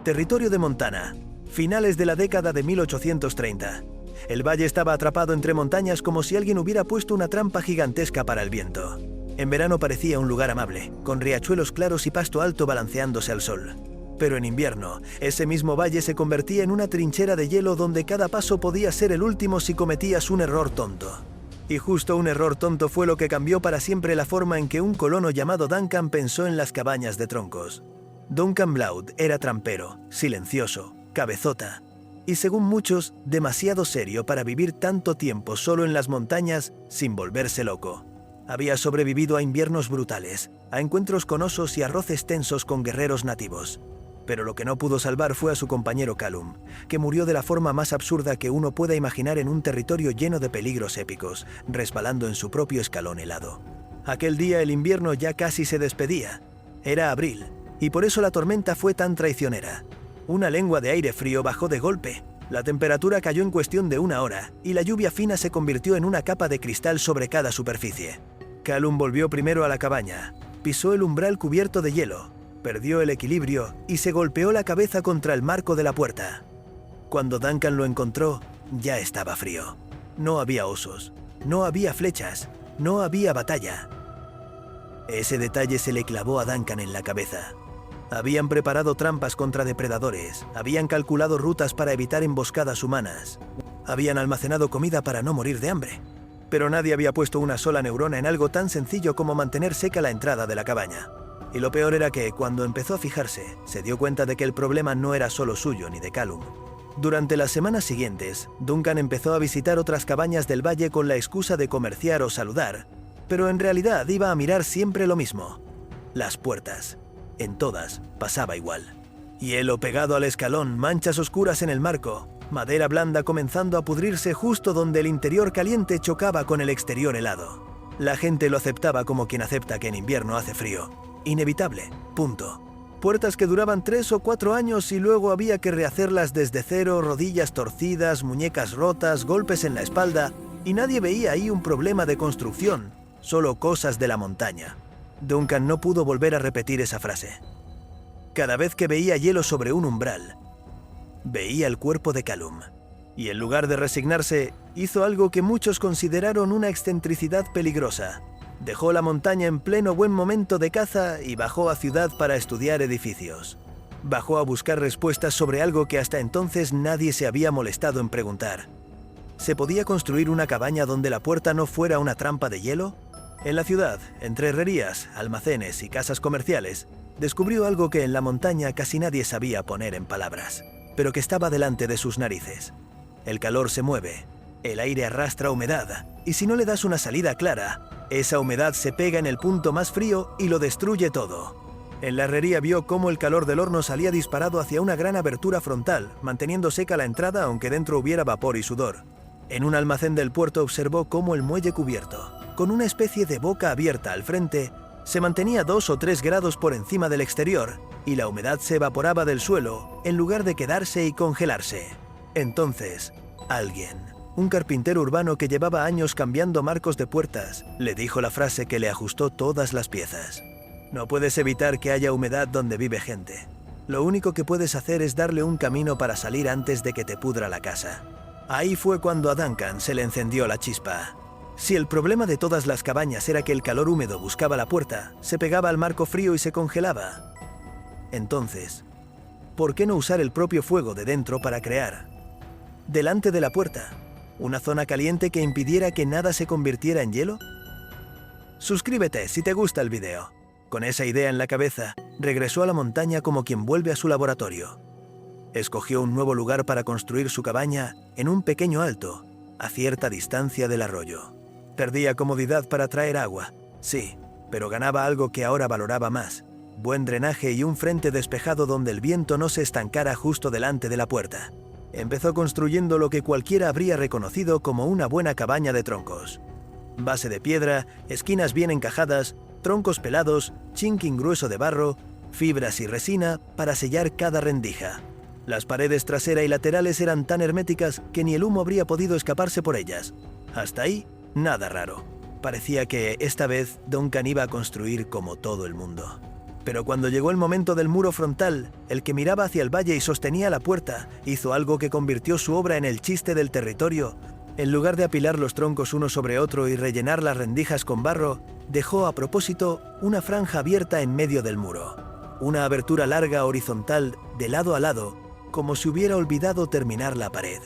Territorio de Montana. Finales de la década de 1830. El valle estaba atrapado entre montañas como si alguien hubiera puesto una trampa gigantesca para el viento. En verano parecía un lugar amable, con riachuelos claros y pasto alto balanceándose al sol. Pero en invierno, ese mismo valle se convertía en una trinchera de hielo donde cada paso podía ser el último si cometías un error tonto. Y justo un error tonto fue lo que cambió para siempre la forma en que un colono llamado Duncan pensó en las cabañas de troncos. Duncan Blount era trampero, silencioso, cabezota, y según muchos, demasiado serio para vivir tanto tiempo solo en las montañas sin volverse loco. Había sobrevivido a inviernos brutales, a encuentros con osos y a roces tensos con guerreros nativos. Pero lo que no pudo salvar fue a su compañero Callum, que murió de la forma más absurda que uno pueda imaginar en un territorio lleno de peligros épicos, resbalando en su propio escalón helado. Aquel día el invierno ya casi se despedía. Era abril, y por eso la tormenta fue tan traicionera. Una lengua de aire frío bajó de golpe, la temperatura cayó en cuestión de una hora, y la lluvia fina se convirtió en una capa de cristal sobre cada superficie. Callum volvió primero a la cabaña, pisó el umbral cubierto de hielo, perdió el equilibrio y se golpeó la cabeza contra el marco de la puerta. Cuando Duncan lo encontró, ya estaba frío. No había osos, no había flechas, no había batalla. Ese detalle se le clavó a Duncan en la cabeza. Habían preparado trampas contra depredadores, habían calculado rutas para evitar emboscadas humanas, habían almacenado comida para no morir de hambre. Pero nadie había puesto una sola neurona en algo tan sencillo como mantener seca la entrada de la cabaña. Y lo peor era que, cuando empezó a fijarse, se dio cuenta de que el problema no era solo suyo ni de Callum. Durante las semanas siguientes, Duncan empezó a visitar otras cabañas del valle con la excusa de comerciar o saludar, pero en realidad iba a mirar siempre lo mismo: las puertas. En todas pasaba igual. Hielo pegado al escalón, manchas oscuras en el marco, madera blanda comenzando a pudrirse justo donde el interior caliente chocaba con el exterior helado. La gente lo aceptaba como quien acepta que en invierno hace frío. Inevitable, punto. Puertas que duraban 3 o 4 años y luego había que rehacerlas desde cero, rodillas torcidas, muñecas rotas, golpes en la espalda, y nadie veía ahí un problema de construcción, solo cosas de la montaña. Duncan no pudo volver a repetir esa frase. Cada vez que veía hielo sobre un umbral, veía el cuerpo de Callum, y en lugar de resignarse, hizo algo que muchos consideraron una excentricidad peligrosa. Dejó la montaña en pleno buen momento de caza y bajó a ciudad para estudiar edificios. Bajó a buscar respuestas sobre algo que hasta entonces nadie se había molestado en preguntar. ¿Se podía construir una cabaña donde la puerta no fuera una trampa de hielo? En la ciudad, entre herrerías, almacenes y casas comerciales, descubrió algo que en la montaña casi nadie sabía poner en palabras, pero que estaba delante de sus narices. El calor se mueve, el aire arrastra humedad, y si no le das una salida clara, esa humedad se pega en el punto más frío y lo destruye todo. En la herrería vio cómo el calor del horno salía disparado hacia una gran abertura frontal, manteniendo seca la entrada aunque dentro hubiera vapor y sudor. En un almacén del puerto observó cómo el muelle cubierto, con una especie de boca abierta al frente, se mantenía 2 o 3 grados por encima del exterior y la humedad se evaporaba del suelo en lugar de quedarse y congelarse. Entonces, alguien, un carpintero urbano que llevaba años cambiando marcos de puertas, le dijo la frase que le ajustó todas las piezas. No puedes evitar que haya humedad donde vive gente. Lo único que puedes hacer es darle un camino para salir antes de que te pudra la casa. Ahí fue cuando a Duncan se le encendió la chispa. Si el problema de todas las cabañas era que el calor húmedo buscaba la puerta, se pegaba al marco frío y se congelaba, entonces, ¿por qué no usar el propio fuego de dentro para crear, delante de la puerta, una zona caliente que impidiera que nada se convirtiera en hielo? Suscríbete si te gusta el video. Con esa idea en la cabeza, regresó a la montaña como quien vuelve a su laboratorio. Escogió un nuevo lugar para construir su cabaña en un pequeño alto, a cierta distancia del arroyo. Perdía comodidad para traer agua, sí, pero ganaba algo que ahora valoraba más: buen drenaje y un frente despejado donde el viento no se estancara justo delante de la puerta. Empezó construyendo lo que cualquiera habría reconocido como una buena cabaña de troncos. Base de piedra, esquinas bien encajadas, troncos pelados, chinking grueso de barro, fibras y resina para sellar cada rendija. Las paredes trasera y laterales eran tan herméticas que ni el humo habría podido escaparse por ellas. Hasta ahí, nada raro. Parecía que esta vez Duncan iba a construir como todo el mundo. Pero cuando llegó el momento del muro frontal, el que miraba hacia el valle y sostenía la puerta, hizo algo que convirtió su obra en el chiste del territorio. En lugar de apilar los troncos uno sobre otro y rellenar las rendijas con barro, dejó a propósito una franja abierta en medio del muro. Una abertura larga horizontal de lado a lado, como si hubiera olvidado terminar la pared.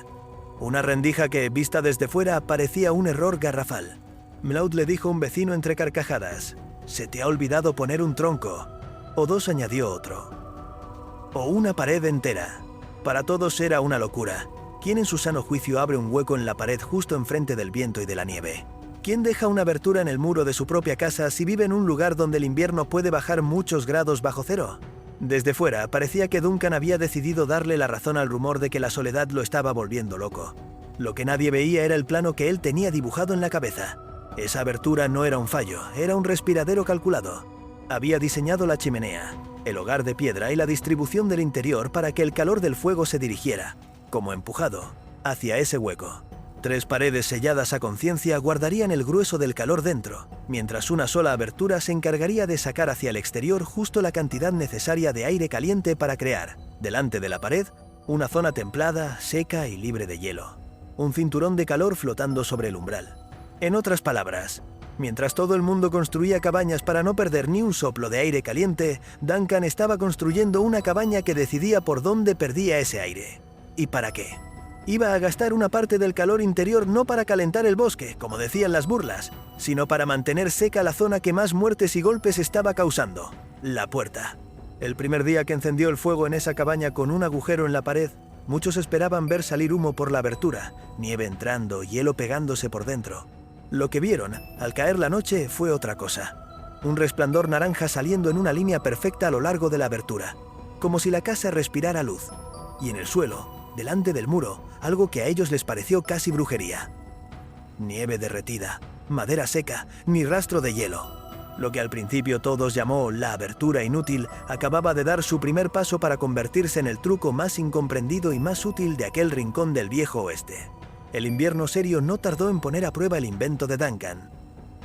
Una rendija que, vista desde fuera, parecía un error garrafal. Mlaud le dijo a un vecino entre carcajadas: «Se te ha olvidado poner un tronco». O dos, añadió otro. O una pared entera. Para todos era una locura. ¿Quién en su sano juicio abre un hueco en la pared justo enfrente del viento y de la nieve? ¿Quién deja una abertura en el muro de su propia casa si vive en un lugar donde el invierno puede bajar muchos grados bajo cero? Desde fuera, parecía que Duncan había decidido darle la razón al rumor de que la soledad lo estaba volviendo loco. Lo que nadie veía era el plano que él tenía dibujado en la cabeza. Esa abertura no era un fallo, era un respiradero calculado. Había diseñado la chimenea, el hogar de piedra y la distribución del interior para que el calor del fuego se dirigiera, como empujado, hacia ese hueco. 3 paredes selladas a conciencia guardarían el grueso del calor dentro, mientras una sola abertura se encargaría de sacar hacia el exterior justo la cantidad necesaria de aire caliente para crear, delante de la pared, una zona templada, seca y libre de hielo. Un cinturón de calor flotando sobre el umbral. En otras palabras, mientras todo el mundo construía cabañas para no perder ni un soplo de aire caliente, Duncan estaba construyendo una cabaña que decidía por dónde perdía ese aire. ¿Y para qué? Iba a gastar una parte del calor interior no para calentar el bosque, como decían las burlas, sino para mantener seca la zona que más muertes y golpes estaba causando, la puerta. El primer día que encendió el fuego en esa cabaña con un agujero en la pared, muchos esperaban ver salir humo por la abertura, nieve entrando, hielo pegándose por dentro. Lo que vieron, al caer la noche, fue otra cosa. Un resplandor naranja saliendo en una línea perfecta a lo largo de la abertura, como si la casa respirara luz. Y en el suelo, delante del muro, algo que a ellos les pareció casi brujería. Nieve derretida, madera seca, ni rastro de hielo. Lo que al principio todos llamó la abertura inútil, acababa de dar su primer paso para convertirse en el truco más incomprendido y más útil de aquel rincón del viejo oeste. El invierno serio no tardó en poner a prueba el invento de Duncan.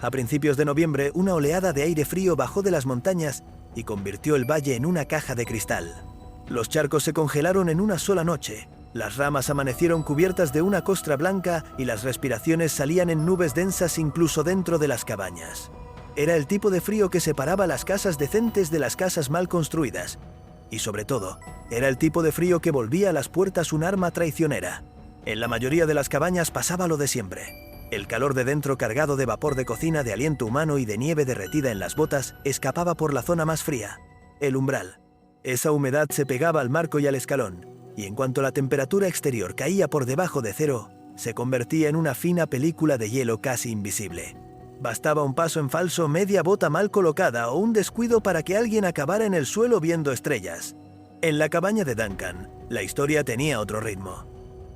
A principios de noviembre, una oleada de aire frío bajó de las montañas y convirtió el valle en una caja de cristal. Los charcos se congelaron en una sola noche, las ramas amanecieron cubiertas de una costra blanca y las respiraciones salían en nubes densas incluso dentro de las cabañas. Era el tipo de frío que separaba las casas decentes de las casas mal construidas. Y sobre todo, era el tipo de frío que volvía a las puertas un arma traicionera. En la mayoría de las cabañas pasaba lo de siempre. El calor de dentro cargado de vapor de cocina, de aliento humano y de nieve derretida en las botas escapaba por la zona más fría, el umbral. Esa humedad se pegaba al marco y al escalón, y en cuanto la temperatura exterior caía por debajo de cero, se convertía en una fina película de hielo casi invisible. Bastaba un paso en falso, media bota mal colocada o un descuido para que alguien acabara en el suelo viendo estrellas. En la cabaña de Duncan, la historia tenía otro ritmo.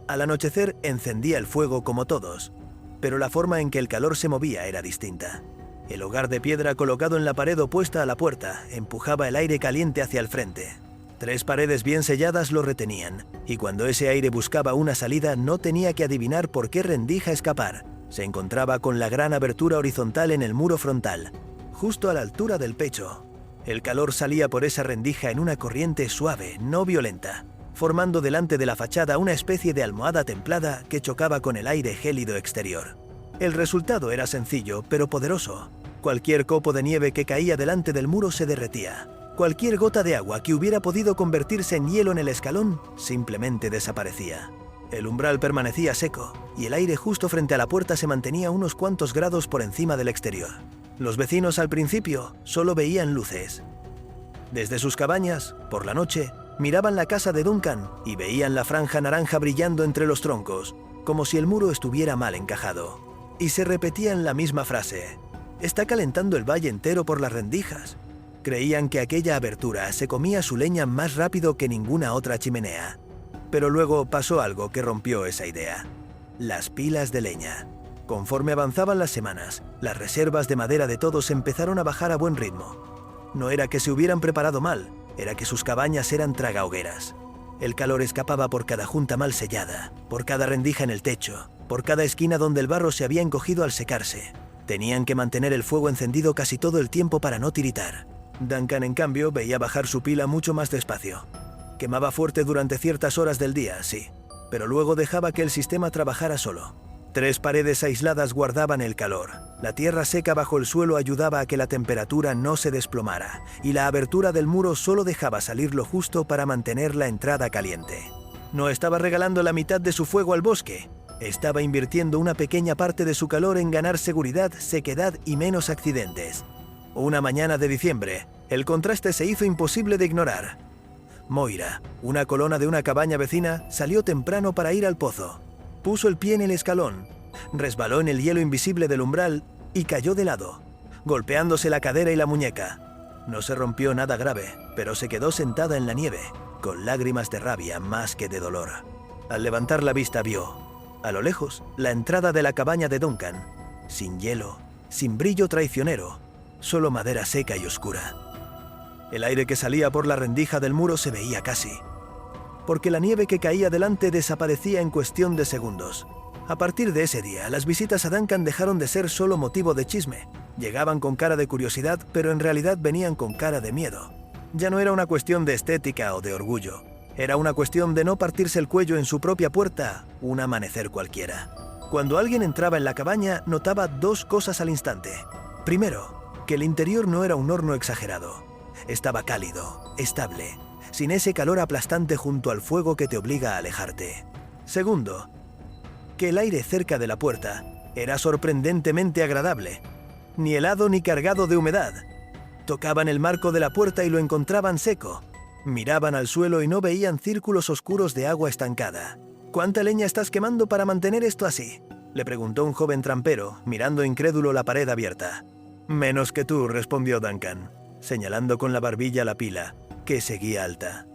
Al anochecer encendía el fuego como todos, pero la forma en que el calor se movía era distinta. El hogar de piedra colocado en la pared opuesta a la puerta empujaba el aire caliente hacia el frente. 3 paredes bien selladas lo retenían, y cuando ese aire buscaba una salida no tenía que adivinar por qué rendija escapar. Se encontraba con la gran abertura horizontal en el muro frontal, justo a la altura del pecho. El calor salía por esa rendija en una corriente suave, no violenta, formando delante de la fachada una especie de almohada templada que chocaba con el aire gélido exterior. El resultado era sencillo, pero poderoso. Cualquier copo de nieve que caía delante del muro se derretía. Cualquier gota de agua que hubiera podido convertirse en hielo en el escalón simplemente desaparecía. El umbral permanecía seco, y el aire justo frente a la puerta se mantenía unos cuantos grados por encima del exterior. Los vecinos al principio solo veían luces. Desde sus cabañas, por la noche, miraban la casa de Duncan y veían la franja naranja brillando entre los troncos, como si el muro estuviera mal encajado. Y se repetían la misma frase: «Está calentando el valle entero por las rendijas». Creían que aquella abertura se comía su leña más rápido que ninguna otra chimenea. Pero luego pasó algo que rompió esa idea. Las pilas de leña. Conforme avanzaban las semanas, las reservas de madera de todos empezaron a bajar a buen ritmo. No era que se hubieran preparado mal, era que sus cabañas eran tragahogueras. El calor escapaba por cada junta mal sellada, por cada rendija en el techo, por cada esquina donde el barro se había encogido al secarse. Tenían que mantener el fuego encendido casi todo el tiempo para no tiritar. Duncan, en cambio, veía bajar su pila mucho más despacio. Quemaba fuerte durante ciertas horas del día, sí, pero luego dejaba que el sistema trabajara solo. 3 paredes aisladas guardaban el calor. La tierra seca bajo el suelo ayudaba a que la temperatura no se desplomara, y la abertura del muro solo dejaba salir lo justo para mantener la entrada caliente. No estaba regalando la mitad de su fuego al bosque. Estaba invirtiendo una pequeña parte de su calor en ganar seguridad, sequedad y menos accidentes. Una mañana de diciembre, el contraste se hizo imposible de ignorar. Moira, una colona de una cabaña vecina, salió temprano para ir al pozo. Puso el pie en el escalón, resbaló en el hielo invisible del umbral y cayó de lado, golpeándose la cadera y la muñeca. No se rompió nada grave, pero se quedó sentada en la nieve, con lágrimas de rabia más que de dolor. Al levantar la vista vio, a lo lejos, la entrada de la cabaña de Duncan, sin hielo, sin brillo traicionero, solo madera seca y oscura. El aire que salía por la rendija del muro se veía casi, porque la nieve que caía delante desaparecía en cuestión de segundos. A partir de ese día, las visitas a Duncan dejaron de ser solo motivo de chisme. Llegaban con cara de curiosidad, pero en realidad venían con cara de miedo. Ya no era una cuestión de estética o de orgullo. Era una cuestión de no partirse el cuello en su propia puerta un amanecer cualquiera. Cuando alguien entraba en la cabaña, notaba 2 cosas al instante. Primero, que el interior no era un horno exagerado. Estaba cálido, estable, sin ese calor aplastante junto al fuego que te obliga a alejarte. Segundo, que el aire cerca de la puerta era sorprendentemente agradable. Ni helado ni cargado de humedad. Tocaban el marco de la puerta y lo encontraban seco. Miraban al suelo y no veían círculos oscuros de agua estancada. ¿Cuánta leña estás quemando para mantener esto así?, le preguntó un joven trampero, mirando incrédulo la pared abierta. Menos que tú, respondió Duncan, señalando con la barbilla la pila, que seguía alta.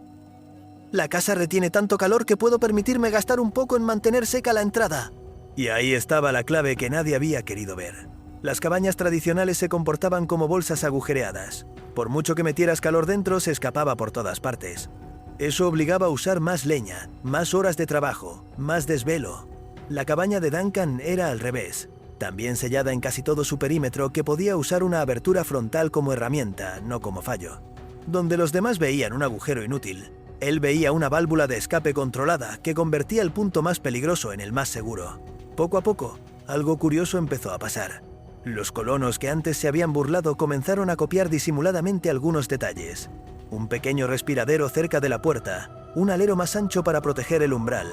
La casa retiene tanto calor que puedo permitirme gastar un poco en mantener seca la entrada. Y ahí estaba la clave que nadie había querido ver. Las cabañas tradicionales se comportaban como bolsas agujereadas. Por mucho que metieras calor dentro, se escapaba por todas partes. Eso obligaba a usar más leña, más horas de trabajo, más desvelo. La cabaña de Duncan era al revés, también sellada en casi todo su perímetro, que podía usar una abertura frontal como herramienta, no como fallo. Donde los demás veían un agujero inútil, él veía una válvula de escape controlada que convertía el punto más peligroso en el más seguro. Poco a poco, algo curioso empezó a pasar. Los colonos que antes se habían burlado comenzaron a copiar disimuladamente algunos detalles. Un pequeño respiradero cerca de la puerta, un alero más ancho para proteger el umbral,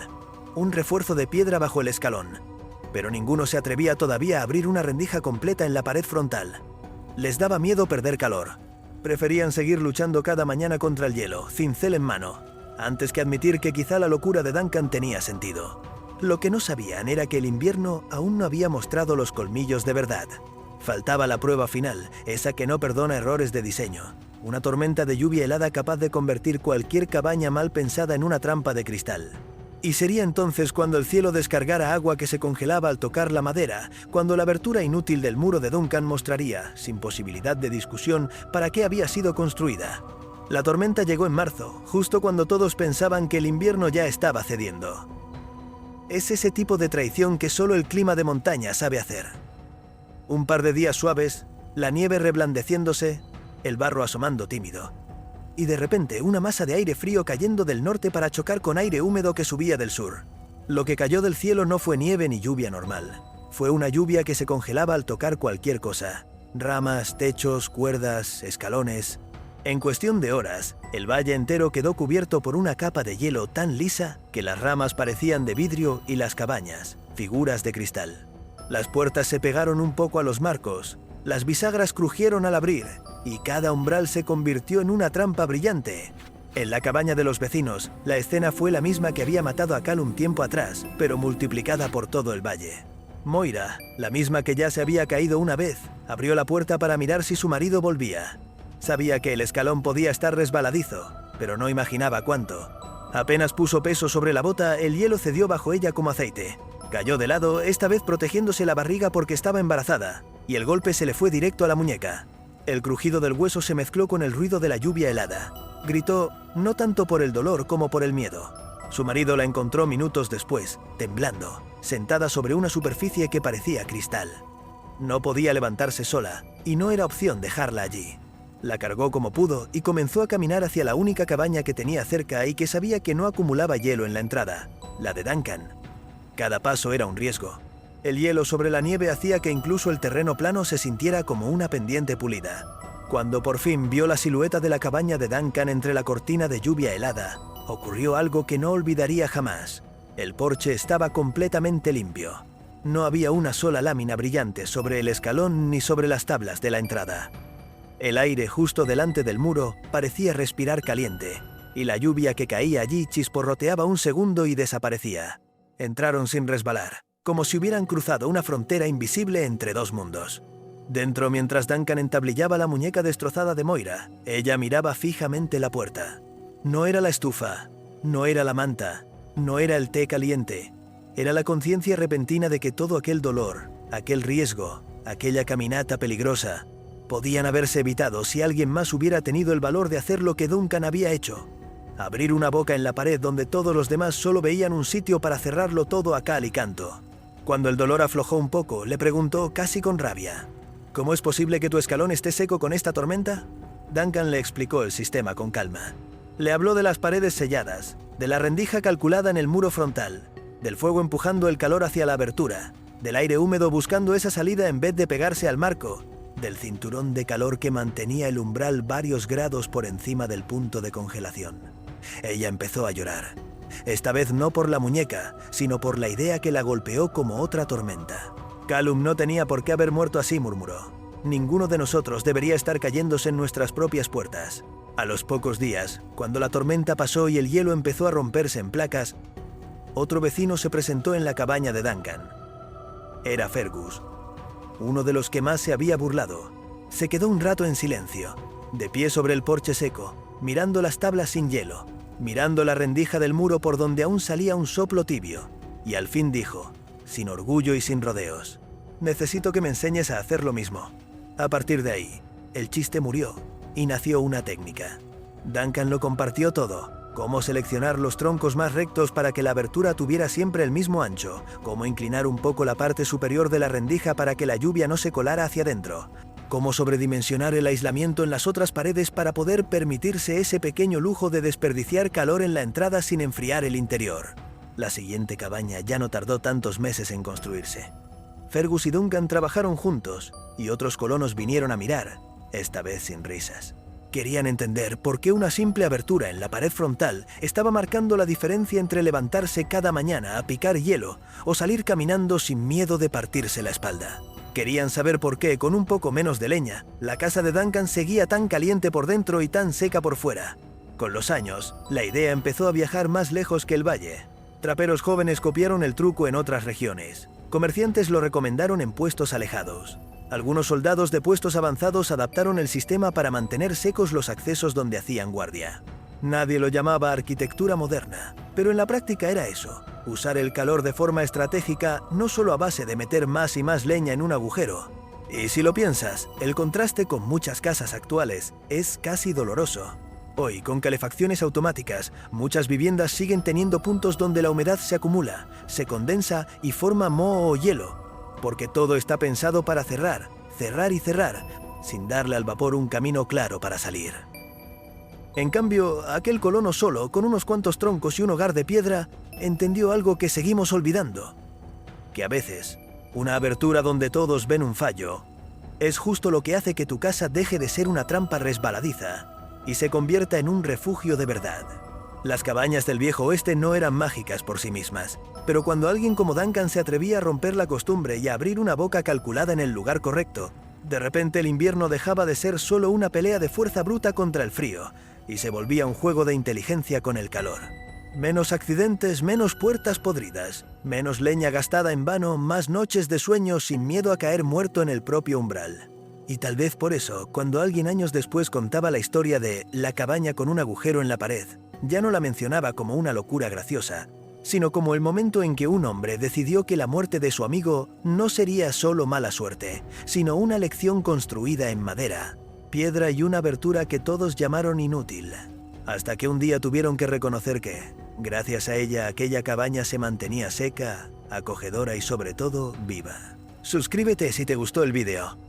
un refuerzo de piedra bajo el escalón. Pero ninguno se atrevía todavía a abrir una rendija completa en la pared frontal. Les daba miedo perder calor. Preferían seguir luchando cada mañana contra el hielo, cincel en mano, antes que admitir que quizá la locura de Duncan tenía sentido. Lo que no sabían era que el invierno aún no había mostrado los colmillos de verdad. Faltaba la prueba final, esa que no perdona errores de diseño. Una tormenta de lluvia helada capaz de convertir cualquier cabaña mal pensada en una trampa de cristal. Y sería entonces cuando el cielo descargara agua que se congelaba al tocar la madera, cuando la abertura inútil del muro de Duncan mostraría, sin posibilidad de discusión, para qué había sido construida. La tormenta llegó en marzo, justo cuando todos pensaban que el invierno ya estaba cediendo. Es ese tipo de traición que solo el clima de montaña sabe hacer. Un par de días suaves, la nieve reblandeciéndose, el barro asomando tímido. Y de repente una masa de aire frío cayendo del norte para chocar con aire húmedo que subía del sur. Lo que cayó del cielo no fue nieve ni lluvia normal. Fue una lluvia que se congelaba al tocar cualquier cosa. Ramas, techos, cuerdas, escalones. En cuestión de horas, el valle entero quedó cubierto por una capa de hielo tan lisa que las ramas parecían de vidrio y las cabañas, figuras de cristal. Las puertas se pegaron un poco a los marcos, las bisagras crujieron al abrir y cada umbral se convirtió en una trampa brillante. En la cabaña de los vecinos, la escena fue la misma que había matado a Cal un tiempo atrás, pero multiplicada por todo el valle. Moira, la misma que ya se había caído una vez, abrió la puerta para mirar si su marido volvía. Sabía que el escalón podía estar resbaladizo, pero no imaginaba cuánto. Apenas puso peso sobre la bota, el hielo cedió bajo ella como aceite. Cayó de lado, esta vez protegiéndose la barriga porque estaba embarazada, y el golpe se le fue directo a la muñeca. El crujido del hueso se mezcló con el ruido de la lluvia helada. Gritó, no tanto por el dolor como por el miedo. Su marido la encontró minutos después, temblando, sentada sobre una superficie que parecía cristal. No podía levantarse sola, y no era opción dejarla allí. La cargó como pudo y comenzó a caminar hacia la única cabaña que tenía cerca y que sabía que no acumulaba hielo en la entrada, la de Duncan. Cada paso era un riesgo. El hielo sobre la nieve hacía que incluso el terreno plano se sintiera como una pendiente pulida. Cuando por fin vio la silueta de la cabaña de Duncan entre la cortina de lluvia helada, ocurrió algo que no olvidaría jamás. El porche estaba completamente limpio. No había una sola lámina brillante sobre el escalón ni sobre las tablas de la entrada. El aire justo delante del muro parecía respirar caliente, y la lluvia que caía allí chisporroteaba un segundo y desaparecía. Entraron sin resbalar, como si hubieran cruzado una frontera invisible entre dos mundos. Dentro, mientras Duncan entablillaba la muñeca destrozada de Moira, ella miraba fijamente la puerta. No era la estufa, no era la manta, no era el té caliente. Era la conciencia repentina de que todo aquel dolor, aquel riesgo, aquella caminata peligrosa, podían haberse evitado si alguien más hubiera tenido el valor de hacer lo que Duncan había hecho. Abrir una boca en la pared donde todos los demás solo veían un sitio para cerrarlo todo a cal y canto. Cuando el dolor aflojó un poco, le preguntó casi con rabia: ¿Cómo es posible que tu escalón esté seco con esta tormenta? Duncan le explicó el sistema con calma. Le habló de las paredes selladas, de la rendija calculada en el muro frontal, del fuego empujando el calor hacia la abertura, del aire húmedo buscando esa salida en vez de pegarse al marco, del cinturón de calor que mantenía el umbral varios grados por encima del punto de congelación. Ella empezó a llorar. Esta vez no por la muñeca, sino por la idea que la golpeó como otra tormenta. Callum no tenía por qué haber muerto así, murmuró. Ninguno de nosotros debería estar cayéndose en nuestras propias puertas. A los pocos días, cuando la tormenta pasó y el hielo empezó a romperse en placas, otro vecino se presentó en la cabaña de Duncan. Era Fergus, uno de los que más se había burlado. Se quedó un rato en silencio, de pie sobre el porche seco, mirando las tablas sin hielo, mirando la rendija del muro por donde aún salía un soplo tibio, y al fin dijo, sin orgullo y sin rodeos: necesito que me enseñes a hacer lo mismo. A partir de ahí, el chiste murió, y nació una técnica. Duncan lo compartió todo: cómo seleccionar los troncos más rectos para que la abertura tuviera siempre el mismo ancho, cómo inclinar un poco la parte superior de la rendija para que la lluvia no se colara hacia adentro, cómo sobredimensionar el aislamiento en las otras paredes para poder permitirse ese pequeño lujo de desperdiciar calor en la entrada sin enfriar el interior. La siguiente cabaña ya no tardó tantos meses en construirse. Fergus y Duncan trabajaron juntos, y otros colonos vinieron a mirar, esta vez sin risas. Querían entender por qué una simple abertura en la pared frontal estaba marcando la diferencia entre levantarse cada mañana a picar hielo o salir caminando sin miedo de partirse la espalda. Querían saber por qué, con un poco menos de leña, la casa de Duncan seguía tan caliente por dentro y tan seca por fuera. Con los años, la idea empezó a viajar más lejos que el valle. Traperos jóvenes copiaron el truco en otras regiones. Comerciantes lo recomendaron en puestos alejados. Algunos soldados de puestos avanzados adaptaron el sistema para mantener secos los accesos donde hacían guardia. Nadie lo llamaba arquitectura moderna, pero en la práctica era eso: usar el calor de forma estratégica, no solo a base de meter más y más leña en un agujero. Y si lo piensas, el contraste con muchas casas actuales es casi doloroso. Hoy, con calefacciones automáticas, muchas viviendas siguen teniendo puntos donde la humedad se acumula, se condensa y forma moho o hielo, porque todo está pensado para cerrar, cerrar y cerrar, sin darle al vapor un camino claro para salir. En cambio, aquel colono solo, con unos cuantos troncos y un hogar de piedra, entendió algo que seguimos olvidando: que a veces, una abertura donde todos ven un fallo, es justo lo que hace que tu casa deje de ser una trampa resbaladiza y se convierta en un refugio de verdad. Las cabañas del viejo oeste no eran mágicas por sí mismas, pero cuando alguien como Duncan se atrevía a romper la costumbre y a abrir una boca calculada en el lugar correcto, de repente el invierno dejaba de ser solo una pelea de fuerza bruta contra el frío y se volvía un juego de inteligencia con el calor. Menos accidentes, menos puertas podridas, menos leña gastada en vano, más noches de sueño sin miedo a caer muerto en el propio umbral. Y tal vez por eso, cuando alguien años después contaba la historia de la cabaña con un agujero en la pared, ya no la mencionaba como una locura graciosa, sino como el momento en que un hombre decidió que la muerte de su amigo no sería solo mala suerte, sino una lección construida en madera, piedra y una abertura que todos llamaron inútil. Hasta que un día tuvieron que reconocer que, gracias a ella, aquella cabaña se mantenía seca, acogedora y sobre todo viva. Suscríbete si te gustó el vídeo.